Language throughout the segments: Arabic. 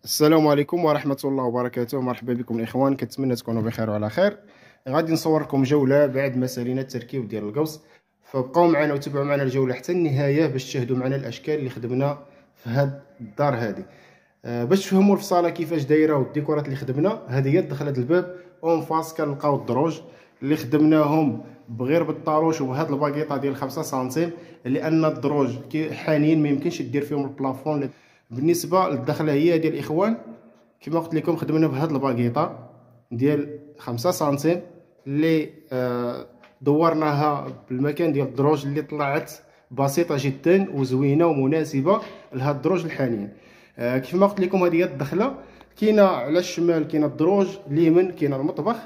السلام عليكم ورحمة الله وبركاته. مرحبا بكم الإخوان، كنتمنى تكونوا بخير وعلى خير. غادي نصور لكم جولة بعد ما سالينا التركيب ديال القوس، فبقاو معنا وتبعوا معنا الجولة حتى النهاية باش تشاهدوا معنا الأشكال اللي خدمنا في هاد الدار هادي. باش تفهموا الفصالة كيفاش دايرة والديكورات اللي خدمنا. هذه هي دخلة الباب اون فاس، كنلقاو الدروج اللي خدمناهم بغير بالطاروش وبهاد الباكيطه ديال 5 سنتيم، لان الدروج حانيين ما يمكنش دير فيهم البلافون. بالنسبه للدخله هي ديال الاخوان كما قلت لكم، خدمنا بهاد الباكيطه ديال 5 سنتيم اللي دورناها بالمكان ديال الدروج اللي طلعت بسيطه جدا وزوينه ومناسبه لهاد الدروج الحانيين. كيف ما قلت لكم هذه هي الدخله. كاينه على الشمال كاينه الدروج، اليمين كاينه المطبخ.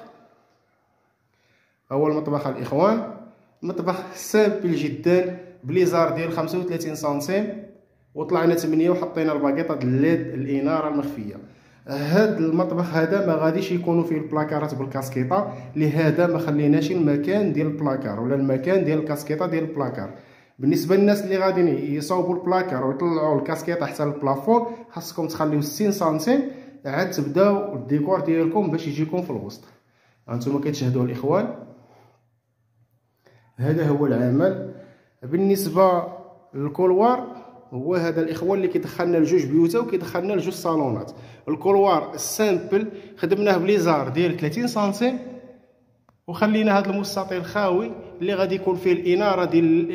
هو المطبخ الاخوان، مطبخ سامبل جدا بليزار ديال 35 سنتيم، وطلعنا 8 وحطينا الباكيطه ديال الليد الاناره المخفيه. هاد المطبخ هذا ما غاديش يكونوا فيه البلاكارات بالكاسكيطه، لهذا ما خليناش المكان ديال البلاكار ولا المكان ديال الكاسكيطه ديال البلاكار. بالنسبه للناس اللي غاديين يصاوبوا البلاكار ويطلعوا الكاسكيطه حتى للبلافون، خاصكم تخليو 60 سنتيم عاد تبداو الديكور ديالكم باش يجيكم في الوسط. هانتوما كتشاهدوا الاخوان، هذا هو العمل. بالنسبه للكولوار، هو هذا الاخوان اللي كيدخلنا لجوج بيوتا وكيدخلنا لجوج صالونات. الكولوار السامبل خدمناه بليزار ديال 30 سنتيم، وخلينا هذا المستطيل خاوي اللي غادي يكون فيه الاناره ديال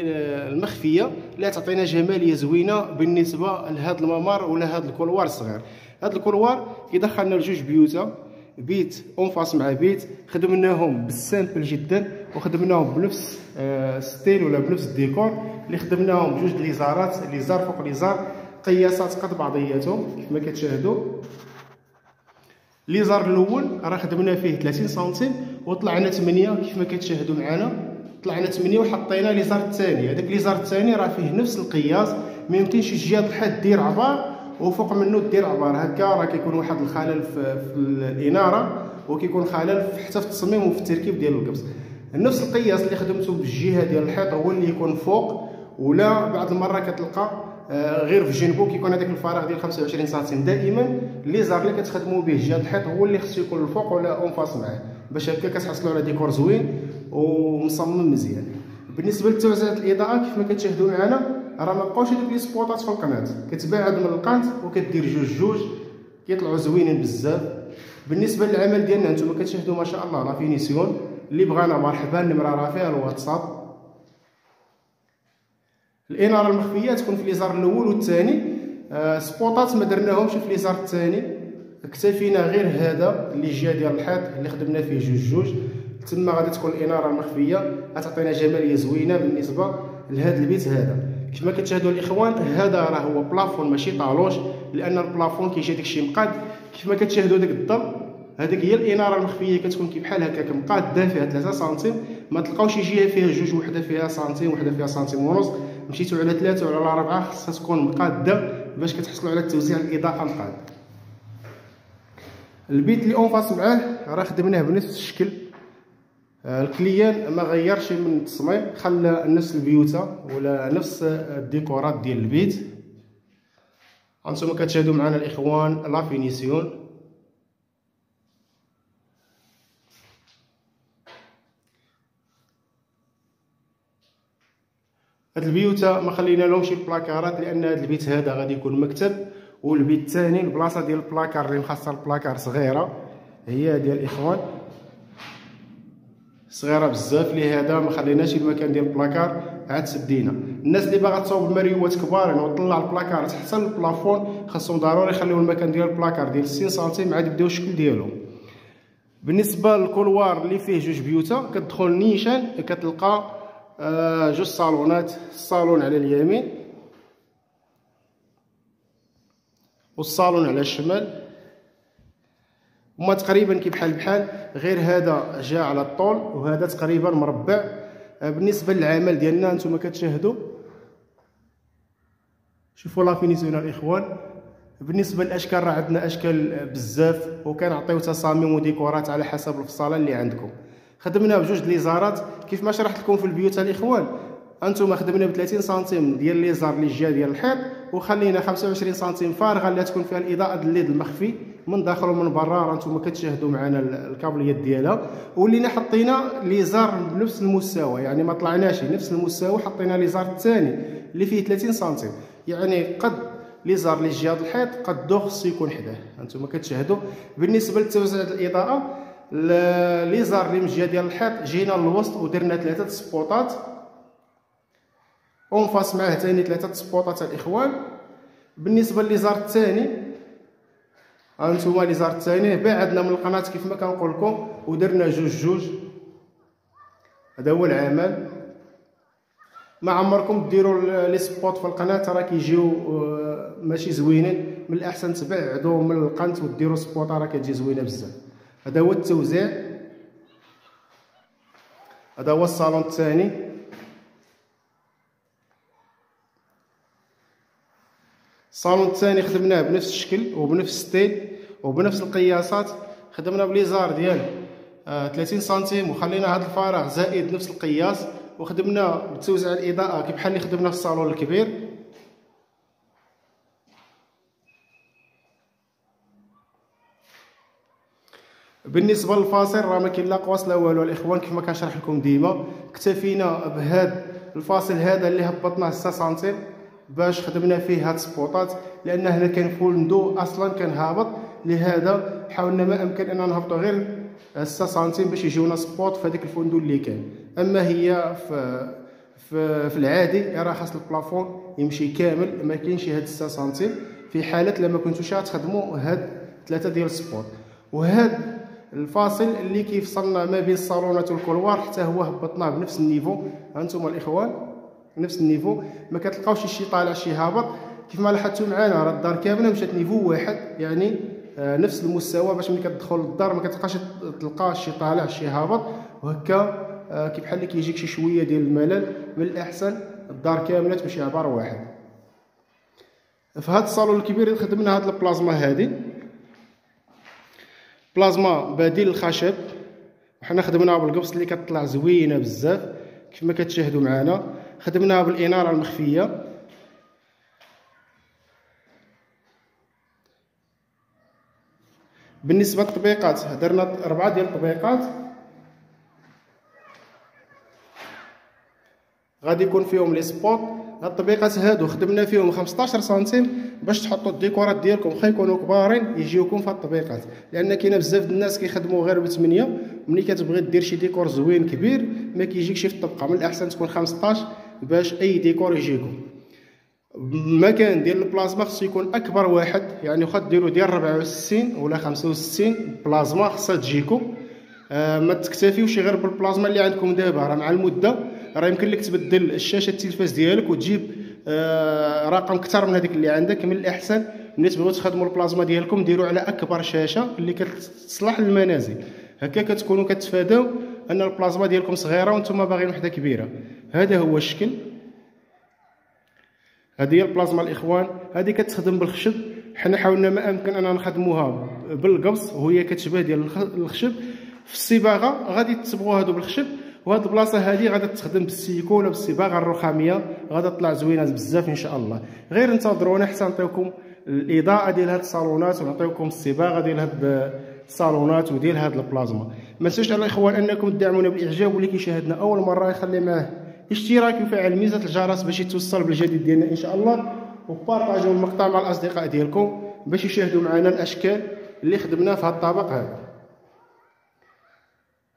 المخفيه اللي تعطينا جماليه زوينه بالنسبه لهذا الممر ولا هذا الكولوار الصغير. هذا الكولوار كيدخلنا لجوج بيوتا، بيت اون فاس مع بيت، خدمناهم بالسامبل جدا وخدمناهم بنفس ستيل ولا بنفس الديكور اللي خدمناهم بجوج ليزارات، ليزار فوق ليزار، قياسات قد بعضياتهم كيف ما كتشاهدوا. ليزار الاول راه خدمنا فيه 30 سنتيم وطلعنا 8 كيف ما كتشاهدوا معنا، طلعنا 8 وحطينا ليزار الثاني. هذاك ليزار الثاني راه فيه نفس القياس، ما يمكنش تجي هذا الحد دير عبار وفوق منه دير عبار هكا، راه كيكون واحد الخلل في الاناره وكيكون خلل حتى في التصميم وفي التركيب ديال القبس. نفس القياس اللي خدمته بالجهه ديال الحيط هو اللي يكون فوق، ولا بعض المره كتلقى غير في جنبو كيكون هذاك الفراغ ديال 25 سنتيم. دائما ليزار اللي كتخدموا به جهه الحيط هو اللي خصو يكون الفوق ولا اون فاس معاه، باش هكا كتحصلوا على ديكور زوين ومصمم مزيان. بالنسبه لتوزيعات الاضاءه كيف ما كتشاهدوا معنا، راه ما بقاوش هذوك لي سبوطات في القناه، كتباعد من القنت وكدير جوج كيطلعوا زوينين بزاف. بالنسبه للعمل ديالنا نتوما كتشاهدوا ما شاء الله لا فينيسيون. اللي بغانا مرحبا، النمره راه فيها الواتساب. الاناره المخفيه تكون في ليزار الاول والثاني. سبوطات ما درناهمش في ليزار الثاني، اكتفينا غير هذا اللي جا ديال الحيط اللي خدمنا فيه جوج. تما غادي تكون الاناره المخفيه غتعطينا جماليه زوينه بالنسبه لهذا البيت هذا. كيف ما كتشاهدوا الاخوان، هذا راه هو بلافون ماشي طالوش، لان البلافون كيجي داكشي مقاد. كيف ما كتشاهدوا داك الضو، هذيك هي الاناره المخفيه، كتكون كي بحال هكاك مقاده فيها 3 سنتيم. ما تلقاوش جهه فيها جوج، وحده فيها سنتيم وحده فيها سنتيم ونص. مشيتوا على 3 ولا على 4 خاصها تكون مقاده باش كتحصلوا على توزيع الاضاءه مقاد. البيت اللي اون فاس معاه راه خدمناه بنفس الشكل. الكليان ما غيرش من التصميم، خلى نفس البيوتا ولا نفس الديكورات ديال البيت. هانتوما كتشاهدوا معنا الاخوان لا فينيسيون. هاد البيوتا ما خلينا لهمش البلاكارات، لان هاد البيت هذا غادي يكون مكتب، والبيت الثاني البلاصه ديال البلاكار اللي مخصصه البلاكار صغيره هي ديال الاخوان، صغيره بزاف، لهذا ما خليناش المكان ديال البلاكار عاد سدينا. الناس اللي باغا تصاوب المريوات كبارين وتطلع البلاكار حتى للبلافون خاصهم ضروري يخليو المكان ديال البلاكار ديال 60 سنتيم عاد يبداو الشكل ديالهم. بالنسبه للكولوار اللي فيه جوج بيوتا، كتدخل نيشان كتلقى جوج صالونات، الصالون على اليمين والصالون على الشمال، هما تقريبا كي بحال غير هذا جا على الطول وهذا تقريبا مربع. بالنسبه للعمل ديالنا نتوما كتشاهدوا، شوفوا لا فينيسيون الاخوان. بالنسبه للاشكال راه عندنا اشكال بزاف، وكنعطيو تصاميم وديكورات على حسب الفصاله اللي عندكم. خدمنا بجوج ليزارات كيف ما شرحت لكم في البيوت الاخوان. انتم خدمنا ب 30 سنتيم ديال ليزار اللي جا ديال الحيط، وخلينا 25 سنتيم فارغه اللي تكون فيها الاضاءه ديال الليد المخفي من داخل ومن برا. انتم كتشاهدوا معنا الكابليات ديالها، ولينا حطينا ليزار بنفس المستوى، يعني ما طلعناش نفس المستوى، حطينا ليزار الثاني اللي فيه 30 سنتيم. يعني قد ليزار اللي جا الحيط قدو خصو يكون حداه. انتم كتشاهدوا بالنسبه لتوزيع الاضاءه، ليزار اللي مجا ديال الحيط جينا للوسط ودرنا 3 سبوطات، اونفاس معاه ثاني 3 سبوطات الاخوان. بالنسبه لليزار الثاني، هانتوما ليزار الثاني بعدنا من القناه كيف ما كنقول لكم ودرنا جوج. هذا هو العمل. ما عمركم ديروا لي سبوت في القناه راه كيجيو ماشي زوينين، من الاحسن تبعدوا من القنت وديروا سبوت راه كتجي زوينه بزاف. هذا هو التوزيع. هذا هو الصالون الثاني. الصالون الثاني خدمناه بنفس الشكل وبنفس ستيل وبنفس القياسات. خدمنا بليزار ديال 30 سنتيم وخلينا هذا الفراغ زائد نفس القياس، وخدمنا بتوزيع الاضاءه كيف بحال اللي خدمنا في الصالون الكبير. بالنسبه للفاصل راه ما كاين لا قواس لا والو الاخوان، كيف ما كنشرح لكم ديما اكتفينا بهذا الفاصل هذا اللي هبطناه 6 سنتيم باش خدمنا فيه هاد السبوطات، لان هنا كان فندق اصلا كان هابط، لهذا حاولنا ما امكن اننا نهبطوا غير 6 سنتيم باش يجيونا سبوط في هذاك الفندق اللي كان. اما هي في العادي راه خاص البلافون يمشي كامل، ما كاينش هاد 6 سنتيم في حاله لما كنتوش تخدموا هاد 3 ديال السبوط. وهاد الفاصل اللي كيفصلنا ما بين الصالونات والكولوار حتى هو هبطناه بنفس النيفو. هانتوما الاخوان نفس النيفو، ما كتلقاوش شي طالع شي هابط. كيف ما لاحظتوا معنا راه الدار كامله مشات نيفو واحد، يعني نفس المستوى، باش ملي كتدخل للدار ما كتبقاش تلقى شي طالع شي هابط وهكا. كيف بحال اللي كيجيك شي شويه ديال الملل، من الاحسن الدار كامله تمشي عبار واحد. في هذا الصالون الكبير خدمنا هاد البلازما، هذه بلازما بديل الخشب، وحنا خدمناها بالقبص اللي كتطلع زوينه بزاف كيف ما كتشاهدوا معنا. خدمناها بالاناره المخفيه. بالنسبه للتطبيقات درنا 4 ديال التطبيقات، غادي يكون فيهم لي سبوت. هاد التطبيقات هادو خدمنا فيهم 15 سنتيم باش تحطوا الديكورات ديالكم واخا يكونوا كبارين يجيوكم في هاد التطبيقات، لان كاينه بزاف د الناس كيخدموا غير ب8. ملي كتبغي دير شي ديكور زوين كبير ما كيجيكش في الطبقه، من الاحسن تكون 15 باش اي ديكور يجيكم. المكان ديال البلازما خصو يكون اكبر واحد، يعني واخا ديروا ديال 64 ولا 65 بلازما خصها تجيكم. ما تكتفيوش غير بالبلازما اللي عندكم دابا، راه مع المده راه يمكن لك تبدل الشاشه التلفاز ديالك وتجيب رقم اكثر من هذيك اللي عندك. من الاحسن ملي تبغيو تخدموا البلازما ديالكم ديروا على اكبر شاشه اللي كتصلح للمنازل، هكا كتكونوا كتفاداو ان البلازما ديالكم صغيره وانتم باغيين وحده كبيره. هذا هو الشكل. هذه هي البلازما الاخوان، هذه كتخدم بالخشب. حنا حاولنا ما امكن اننا نخدموها بالقبص وهي كتشبه ديال الخشب. في الصباغه غادي تصبغوا هادو بالخشب، وهاد البلاصه هذه غادي تخدم بالسيكو ولا بالصباغه الرخاميه، غادي تطلع زوينه بزاف ان شاء الله. غير انتظرونا حتى نعطيوكم الاضاءه ديال هاد الصالونات ونعطيوكم الصباغه ديال هاد الصالونات وديال هاد البلازما. ما تنسوش الاخوان انكم تدعمونا بالاعجاب، واللي كيشاهدنا اول مره يخلي معاه اشتراك ويفعل ميزه الجرس باش يتوصل بالجديد ديالنا ان شاء الله، وبارطاجيو المقطع مع الاصدقاء ديالكم باش يشاهدوا معنا الاشكال اللي خدمناه في هذا الطابق هذا.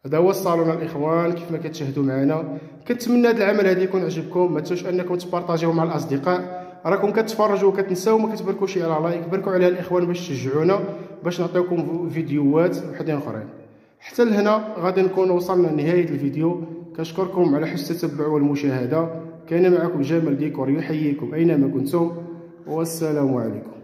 هذا هو الصالون الاخوان كيف ما كتشاهدوا معنا. كنتمنى هذا العمل هذا يكون عجبكم. ما تنسوش انكم تبارطاجيوه مع الاصدقاء. راكم كتفرجوا وكتنساو ما كتبركوش على لايك، بركوا عليها الاخوان باش تشجعونا باش نعطيوكم فيديوهات وحدين اخرين. حتى لهنا غادي نكون وصلنا لنهايه الفيديو. كنشكركم على حسن التتبع والمشاهده. كان معكم جمال ديكور يحييكم اينما كنتم، والسلام عليكم.